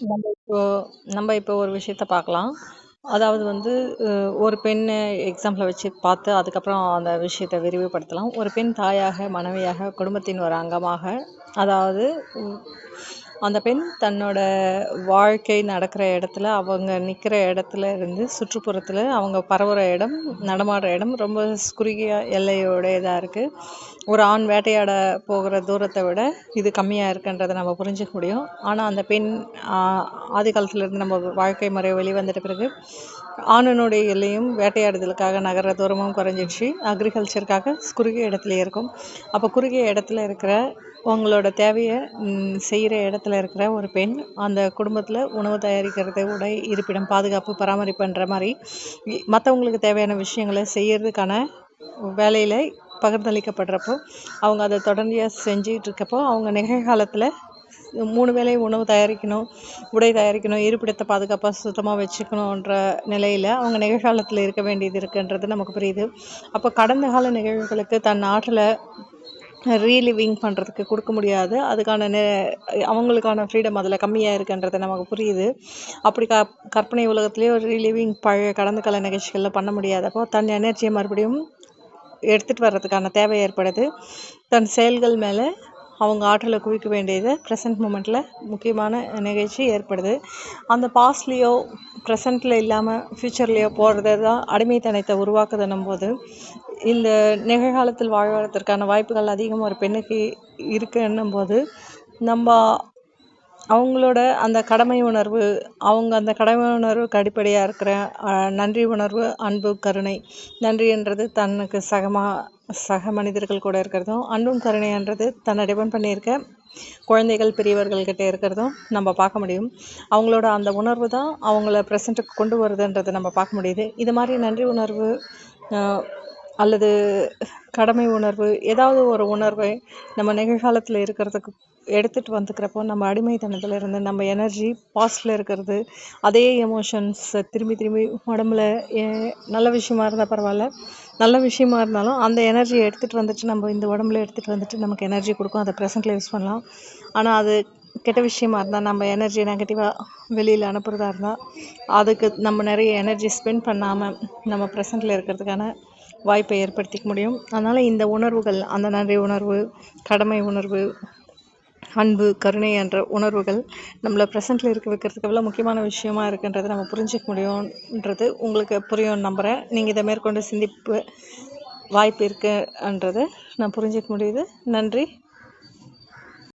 நம்ம இப்போ நம்ம இப்போ ஒரு விஷயத்த பார்க்கலாம். அதாவது வந்து ஒரு பெண்ண எக்ஸாம்பிள வச்சு பார்த்து, அதுக்கப்புறம் அந்த விஷயத்த விரிவுபடுத்தலாம். ஒரு பெண் தாயாக, மனைவியாக, குடும்பத்தின் ஒரு அங்கமாக, அதாவது ம் அந்த பெண் தன்னோட வாழ்க்கை நடக்கிற இடத்துல, அவங்க நிக்கிற இடத்துல இருந்து சுற்றுப்புறத்துல அவங்க பரவுற இடம், நடமாடுற இடம் ரொம்ப குறுகிய எல்லையுடையதா இருக்கு. ஒரு ஆண் வேட்டையாட போகிற தூரத்த விட இது கம்மியா இருக்குன்றத நம்ம புரிஞ்சுக்க முடியும். ஆனா அந்த பெண் ஆ ஆதி காலத்துல இருந்து நம்ம வாழ்க்கை முறை வெளிவந்துட்ட பிறகு, ஆணினுடைய எல்லையும் வேட்டையாடுதலுக்காக நகர்ற தூரமும் குறைஞ்சிடுச்சு. அக்ரிகல்ச்சருக்காக குறுகிய இடத்துலயே இருக்கும். அப்போ குறுகிய இடத்துல இருக்கிற உங்களோட தேவைய செய்ற இடத்துல இருக்கிற ஒரு பெண், அந்த குடும்பத்துல உணவு தயாரிக்கிறது, உடை, இருப்பிடம், பாதுகாப்பு, பராமரிப்புன்ற மாரி மத்தவங்களுக்கு தேவையான விஷயங்கள செய்யறதுக்கான வேலையில பகிர்ந்தளிக்கப்படுறப்போ, அவங்க அத தொடர்ந்து செஞ்சுட்டு இருக்கப்போ, அவங்க நிகழ்காலத்துல 3 வேளை உணவு தயாரிக்கணும், உடை தயாரிக்கணும், இருப்பிடத்த பாதுகாப்பா சுத்தமா வச்சுக்கணுன்ற நிலையில அவங்க நிகழ்காலத்துல இருக்க வேண்டியது இருக்குன்றது நமக்கு புரியுது. அப்போ கடந்த கால நிகழ்வுகளுக்கு தன் ஆற்றல ரீலிவிங் பண்ணுறதுக்கு கொடுக்க முடியாது. அதுக்கான அவங்களுக்கான ஃப்ரீடம் அதில் கம்மியாக இருக்குன்றது நமக்கு புரியுது. அப்படி கற்பனை உலகத்திலேயே ஒரு ரீலிவிங் பழைய கடந்த கால நிகழ்ச்சிகளில் பண்ண முடியாதப்போ, தன் எனர்ஜியை மறுபடியும் எடுத்துகிட்டு வர்றதுக்கான தேவை ஏற்படுது. தன் செயல்கள் மேலே அவங்க ஆற்றலை குவிக்க வேண்டியது ப்ரெசன்ட் மூமெண்ட்டில் முக்கியமான நிகழ்ச்சி ஏற்படுது. அந்த பாஸ்ட்லேயோ ப்ரெசண்ட்டில் இல்லாமல் ஃப்யூச்சர்லேயோ போகிறது தான் அடிமைத்தனத்தை உருவாக்குதுன்னும் போது, இந்த நிகழ்காலத்தில் வாழ்வதற்கான வாய்ப்புகள் அதிகம் ஒரு பெண்ணுக்கு இருக்குன்னும் போது, நம்ம அவங்களோட அந்த கடமை உணர்வு, அவங்க அந்த கடமை உணர்வுக்கு அடிப்படையாக இருக்கிற நன்றி உணர்வு, அன்பு, கருணை. நன்றின்றது தனக்கு சக மனிதர்கள் கூட இருக்கிறதும், அன்பும் கருணைன்றது தன்னை டிபெண்ட் பண்ணியிருக்க குழந்தைகள், பெரியவர்கள்கிட்ட இருக்கிறதும் நம்ம பார்க்க முடியும். அவங்களோட அந்த உணர்வு தான் அவங்கள ப்ரெசண்ட்டுக்கு கொண்டு வருதுன்றதை நம்ம பார்க்க முடியுது. இது மாதிரி நன்றி உணர்வு அல்லது கடமை உணர்வு, ஏதாவது ஒரு உணர்வை நம்ம நிகழ்காலத்தில் இருக்கிறதுக்கு எடுத்துகிட்டு வந்துக்கிறப்போ, நம்ம அடிமைத்தனத்தில் இருந்து நம்ம எனர்ஜி பாஸ்டில் இருக்கிறது, அதே எமோஷன்ஸை திரும்பி திரும்பி உடம்புல நல்ல விஷயமா இருந்தால் பரவாயில்ல, நல்ல விஷயமா இருந்தாலும் அந்த எனர்ஜியை எடுத்துகிட்டு வந்துட்டு நம்ம இந்த உடம்புல எடுத்துகிட்டு வந்துட்டு நமக்கு எனர்ஜி கொடுக்கும். அதை ப்ரெசென்ட்டில் யூஸ் பண்ணலாம். ஆனால் அது கெட்ட விஷயமா இருந்தால், நம்ம எனர்ஜி நெகட்டிவாக வெளியில் அனுப்புகிறதா இருந்தால், அதுக்கு நம்ம நிறைய எனர்ஜி ஸ்பெண்ட் பண்ணாமல் நம்ம ப்ரெசென்ட்டில் இருக்கிறதுக்கான வாய்ப்பை ஏற்படுத்திக்க முடியும். அதனால் இந்த உணர்வுகள், அந்த நன்றி உணர்வு, கடமை உணர்வு, அன்பு, கருணை என்ற உணர்வுகள் நம்மளை ப்ரெசென்ட்டில் இருக்க வைக்கிறதுக்கு எவ்வளோ முக்கியமான விஷயமா இருக்குன்றதை நம்ம புரிஞ்சிக்க முடியும்ன்றது உங்களுக்கு புரியும்னு நம்புகிறேன். நீங்கள் இதை மேற்கொண்டு சிந்திப்பு வாய்ப்பு இருக்குன்றதை நான் புரிஞ்சிக்க முடியுது. நன்றி.